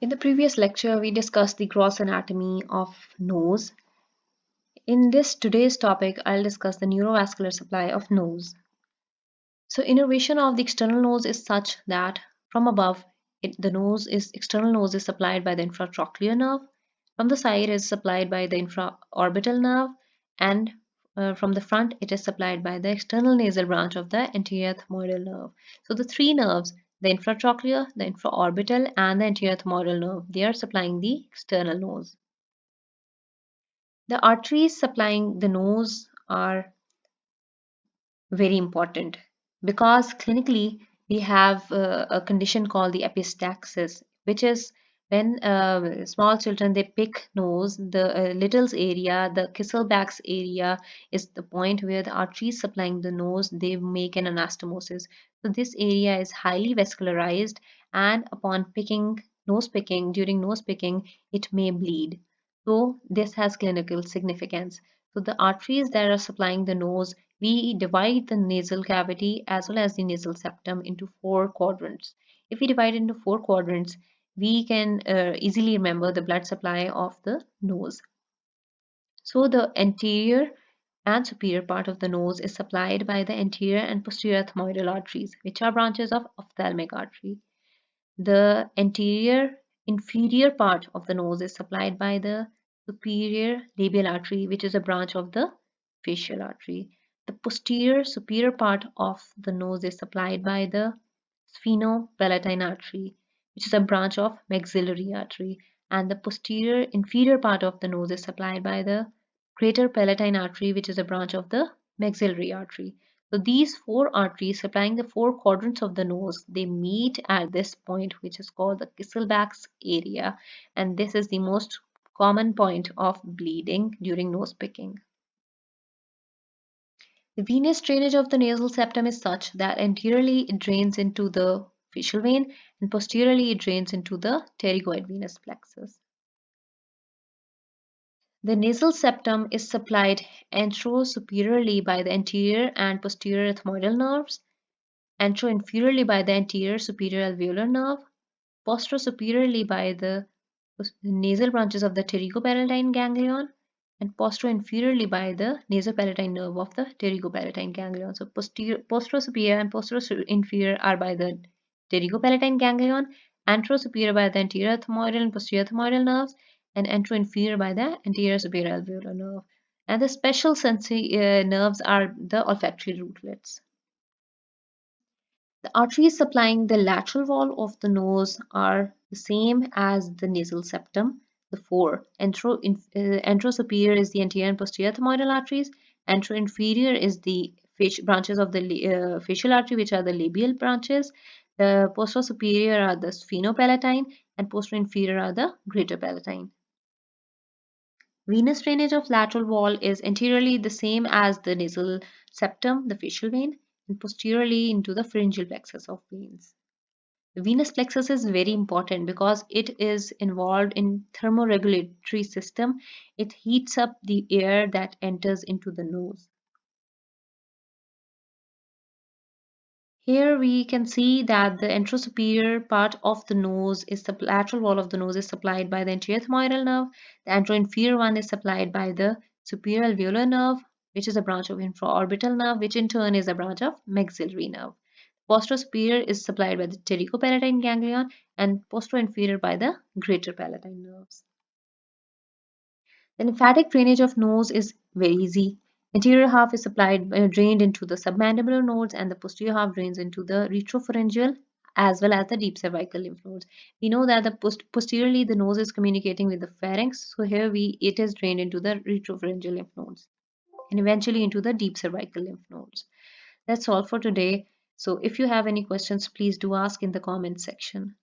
In the previous lecture, we discussed the gross anatomy of nose. In this today's topic, I'll discuss the neurovascular supply of nose. So, innervation of the external nose is such that from above, external nose is supplied by the infratrochlear nerve. From the side, it is supplied by the infraorbital nerve, and from the front, it is supplied by the external nasal branch of the anterior ethmoidal nerve. So, the three nerves, the infratrochlear, the infraorbital, and the anterior ethmoidal nerve, they are supplying the external nose. The arteries supplying the nose are very important because clinically we have a condition called the epistaxis, which is when small children they pick nose, the little's area, the Kisselback's area is the point where the arteries supplying the nose they make an anastomosis. So this area is highly vascularized, and upon nose picking, during nose picking, it may bleed. So this has clinical significance. So the arteries that are supplying the nose, we divide the nasal cavity as well as the nasal septum into four quadrants. If we divide into four quadrants, we can easily remember the blood supply of the nose. So the anterior and superior part of the nose is supplied by the anterior and posterior ethmoidal arteries, which are branches of ophthalmic artery. The anterior inferior part of the nose is supplied by the superior labial artery, which is a branch of the facial artery. The posterior superior part of the nose is supplied by the sphenopalatine artery, which is a branch of maxillary artery. And the posterior inferior part of the nose is supplied by the greater palatine artery, which is a branch of the maxillary artery. So these four arteries supplying the four quadrants of the nose, they meet at this point, which is called the Kisselback's area. And this is the most common point of bleeding during nose picking. The venous drainage of the nasal septum is such that anteriorly it drains into the facial vein and posteriorly it drains into the pterygoid venous plexus. The nasal septum is supplied anterosuperiorly by the anterior and posterior ethmoidal nerves, anteroinferiorly by the anterior superior alveolar nerve, posterosuperiorly by the nasal branches of the pterygopalatine ganglion, and posteroinferiorly by the nasopalatine nerve of the pterygopalatine ganglion. So posterosuperior and posteroinferior are by the pterygopalatine ganglion, anterosuperior by the anterior ethmoidal and posterior ethmoidal nerves, and anteroinferior by the anterior superior alveolar nerve. And the special sensory nerves are the olfactory rootlets. The arteries supplying the lateral wall of the nose are the same as the nasal septum, the four. Anterosuperior is the anterior and posterior ethmoidal arteries. Anteroinferior is the branches of the facial artery, which are the labial branches. The posterosuperior are the sphenopalatine, and posterior are the greater palatine. Venous drainage of lateral wall is anteriorly the same as the nasal septum, the facial vein, and posteriorly into the pharyngeal plexus of veins. The venous plexus is very important because it is involved in thermoregulatory system. It heats up the air that enters into the nose. Here we can see that the anterosuperior part of the nose is the lateral wall of the nose is supplied by the anterior ethmoidal nerve. The anteroinferior one is supplied by the superior alveolar nerve, which is a branch of infraorbital nerve, which in turn is a branch of maxillary nerve. Posterosuperior is supplied by the pterygopalatine ganglion and posterior by the greater palatine nerves. The lymphatic drainage of nose is very easy. Anterior half is drained into the submandibular nodes, and the posterior half drains into the retropharyngeal as well as the deep cervical lymph nodes. We know that the posteriorly the nose is communicating with the pharynx, so here it is drained into the retropharyngeal lymph nodes and eventually into the deep cervical lymph nodes. That's all for today. So if you have any questions, please do ask in the comment section.